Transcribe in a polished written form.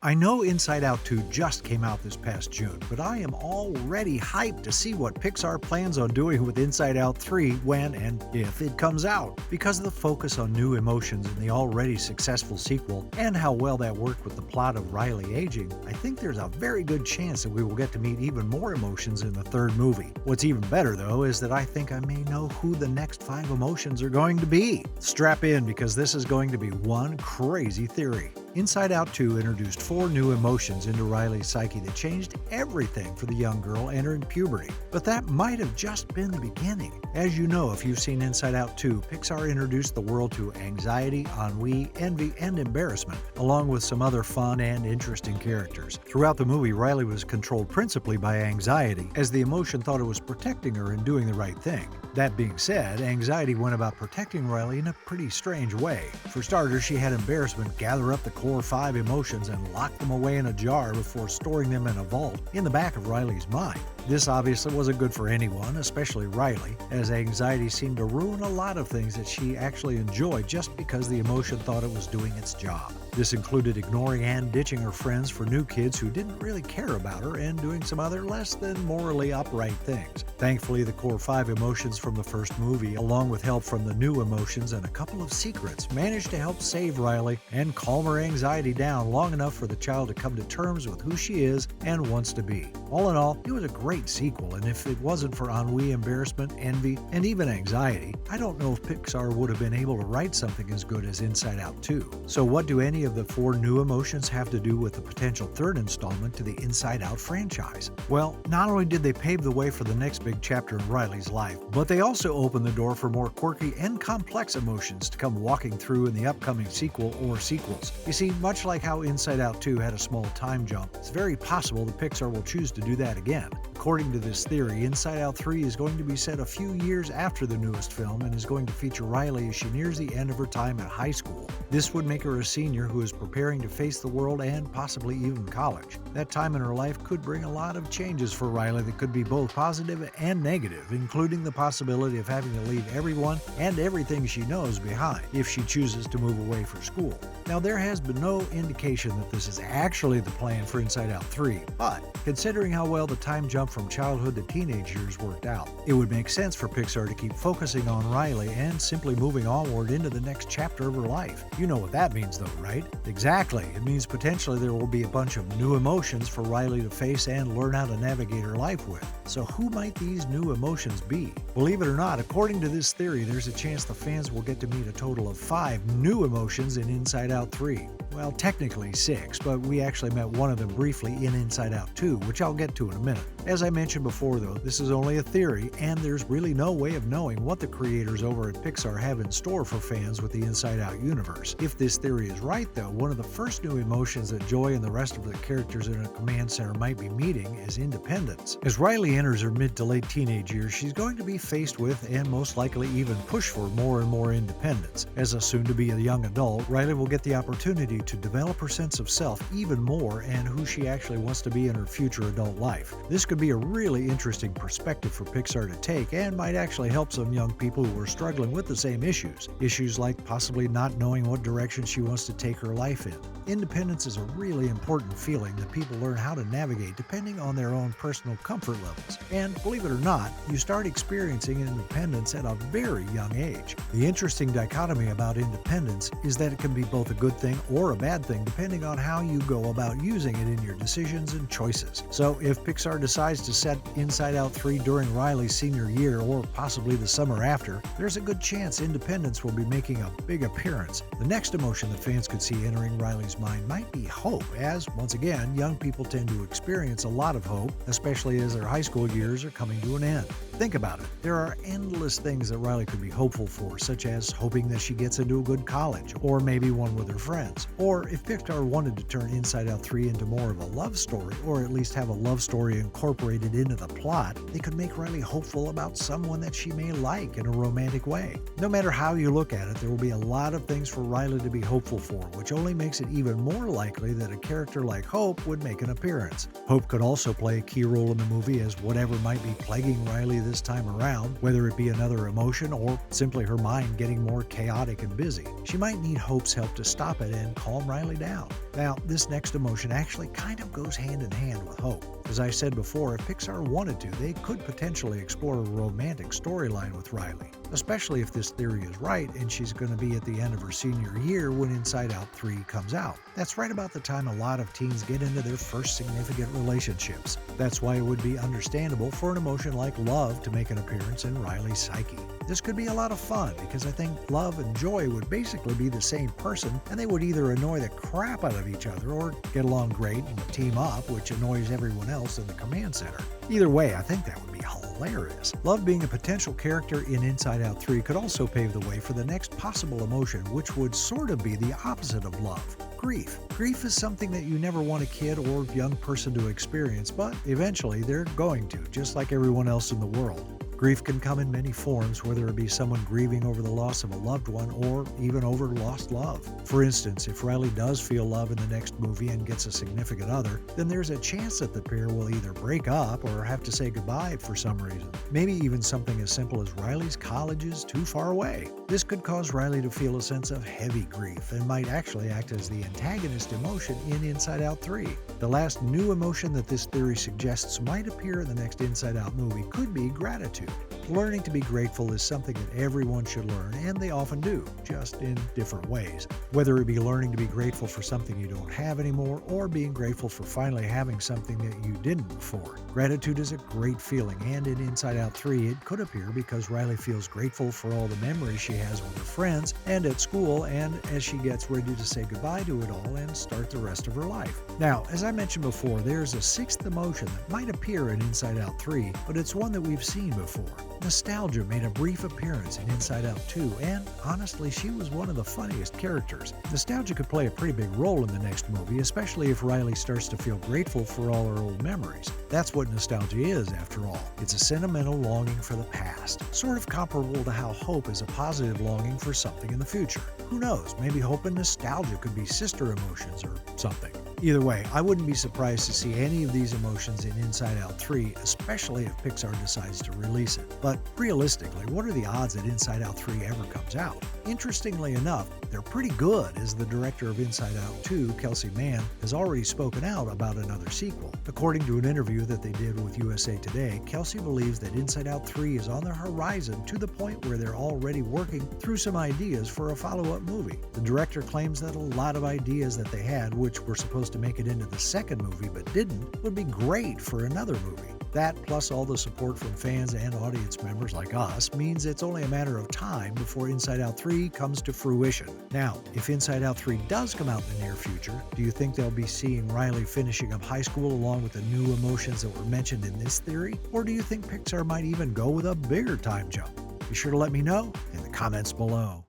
I know Inside Out 2 just came out this past June, but I am already hyped to see what Pixar plans on doing with Inside Out 3 when and if it comes out. Because of the focus on new emotions in the already successful sequel and how well that worked with the plot of Riley aging, I think there's a very good chance that we will get to meet even more emotions in the third movie. What's even better though is that I think I may know who the next 5 emotions are going to be. Strap in because this is going to be one crazy theory. Inside Out 2 introduced 4 new emotions into Riley's psyche that changed everything for the young girl entering puberty. But that might have just been the beginning. As you know, if you've seen Inside Out 2, Pixar introduced the world to anxiety, ennui, envy, and embarrassment, along with some other fun and interesting characters. Throughout the movie, Riley was controlled principally by anxiety, as the emotion thought it was protecting her and doing the right thing. That being said, anxiety went about protecting Riley in a pretty strange way. For starters, she had embarrassment gather up the core 5 emotions and lock them away in a jar before storing them in a vault in the back of Riley's mind. This obviously wasn't good for anyone, especially Riley, as anxiety seemed to ruin a lot of things that she actually enjoyed just because the emotion thought it was doing its job. This included ignoring and ditching her friends for new kids who didn't really care about her and doing some other less than morally upright things. Thankfully, the core 5 emotions from the first movie, along with help from the new emotions and a couple of secrets, managed to help save Riley and calm her anxiety down long enough for the child to come to terms with who she is and wants to be. All in all, it was a great sequel, and if it wasn't for ennui, embarrassment, envy, and even anxiety, I don't know if Pixar would have been able to write something as good as Inside Out 2. So what do any of the 4 new emotions have to do with the potential third installment to the Inside Out franchise? Well, not only did they pave the way for the next big chapter in Riley's life, but they also opened the door for more quirky and complex emotions to come walking through in the upcoming sequel or sequels. You see, much like how Inside Out 2 had a small time jump, it's very possible that Pixar will choose to do that again. According to this theory, Inside Out 3 is going to be set a few years after the newest film and is going to feature Riley as she nears the end of her time at high school. This would make her a senior who is preparing to face the world and possibly even college. That time in her life could bring a lot of changes for Riley that could be both positive and negative, including the possibility of having to leave everyone and everything she knows behind if she chooses to move away for school. Now, there has been no indication that this is actually the plan for Inside Out 3, but considering how well the time jump from childhood to teenage years worked out, it would make sense for Pixar to keep focusing on Riley and simply moving onward into the next chapter of her life. You know what that means though, right? Exactly. It means potentially there will be a bunch of new emotions for Riley to face and learn how to navigate her life with. So who might these new emotions be? Believe it or not, according to this theory, there's a chance the fans will get to meet a total of 5 new emotions in Inside Out 3. Well, technically 6, but we actually met one of them briefly in Inside Out 2, which I'll get to in a minute. As I mentioned before though, this is only a theory, and there's really no way of knowing what the creators over at Pixar have in store for fans with the Inside Out universe. If this theory is right though, one of the first new emotions that Joy and the rest of the characters in a command center might be meeting is independence. As Riley enters her mid to late teenage years, she's going to be faced with, and most likely even push for, more and more independence. As a soon-to-be a young adult, Riley will get the opportunity to develop her sense of self even more and who she actually wants to be in her future adult life. This could be a really interesting perspective for Pixar to take and might actually help some young people who are struggling with the same issues. Issues like possibly not knowing what direction she wants to take her life in. Independence is a really important feeling that people learn how to navigate depending on their own personal comfort levels. And believe it or not, you start experiencing independence at a very young age. The interesting dichotomy about independence is that it can be both a good thing or a bad thing depending on how you go about using it in your decisions and choices. So if Pixar decides to set Inside Out 3 during Riley's senior year or possibly the summer after, there's a good chance independence will be making a big appearance. The next emotion that fans could see entering Riley's mind might be hope, as, once again, young people tend to experience a lot of hope, especially as their high school years are coming to an end. Think about it. There are endless things that Riley could be hopeful for, such as hoping that she gets into a good college, or maybe one with her friends. Or if Pixar wanted to turn Inside Out 3 into more of a love story, or at least have a love story incorporated into the plot, they could make Riley hopeful about someone that she may like in a romantic way. No matter how you look at it, there will be a lot of things for Riley to be hopeful for, which only makes it even more likely that a character like Hope would make an appearance. Hope could also play a key role in the movie as whatever might be plaguing Riley this time around, whether it be another emotion or simply her mind getting more chaotic and busy. She might need Hope's help to stop it and calm calm Riley down. Now, this next emotion actually kind of goes hand in hand with hope. As I said before, if Pixar wanted to, they could potentially explore a romantic storyline with Riley, especially if this theory is right and she's going to be at the end of her senior year when Inside Out 3 comes out. That's right about the time a lot of teens get into their first significant relationships. That's why it would be understandable for an emotion like love to make an appearance in Riley's psyche. This could be a lot of fun because I think love and joy would basically be the same person, and they would either annoy the crap out of each other or get along great and team up, which annoys everyone else in the command center. Either way, I think that would be hilarious. Love being a potential character in Inside Out 3 could also pave the way for the next possible emotion, which would sort of be the opposite of love. Grief. Grief is something that you never want a kid or young person to experience, but eventually they're going to, just like everyone else in the world. Grief can come in many forms, whether it be someone grieving over the loss of a loved one or even over lost love. For instance, if Riley does feel love in the next movie and gets a significant other, then there's a chance that the pair will either break up or have to say goodbye for some reason. Maybe even something as simple as Riley's college is too far away. This could cause Riley to feel a sense of heavy grief and might actually act as the antagonist emotion in Inside Out 3. The last new emotion that this theory suggests might appear in the next Inside Out movie could be gratitude. Learning to be grateful is something that everyone should learn, and they often do, just in different ways. Whether it be learning to be grateful for something you don't have anymore, or being grateful for finally having something that you didn't before. Gratitude is a great feeling, and in Inside Out 3 it could appear because Riley feels grateful for all the memories she has with her friends and at school, and as she gets ready to say goodbye to it all and start the rest of her life. Now, as I mentioned before, there's a sixth emotion that might appear in Inside Out 3, but it's one that we've seen before. Nostalgia made a brief appearance in Inside Out 2, and honestly, she was one of the funniest characters. Nostalgia could play a pretty big role in the next movie, especially if Riley starts to feel grateful for all her old memories. That's what nostalgia is, after all. It's a sentimental longing for the past, sort of comparable to how hope is a positive longing for something in the future. Who knows, maybe hope and nostalgia could be sister emotions or something. Either way, I wouldn't be surprised to see any of these emotions in Inside Out 3, especially if Pixar decides to release it. But realistically, what are the odds that Inside Out 3 ever comes out? Interestingly enough, they're pretty good, as the director of Inside Out 2, Kelsey Mann, has already spoken out about another sequel. According to an interview that they did with USA Today, Kelsey believes that Inside Out 3 is on the horizon to the point where they're already working through some ideas for a follow-up movie. The director claims that a lot of ideas that they had, which were supposed to make it into the second movie but didn't, would be great for another movie. That, plus all the support from fans and audience members like us, means it's only a matter of time before Inside Out 3 comes to fruition. Now, if Inside Out 3 does come out in the near future, do you think they'll be seeing Riley finishing up high school along with the new emotions that were mentioned in this theory? Or do you think Pixar might even go with a bigger time jump? Be sure to let me know in the comments below.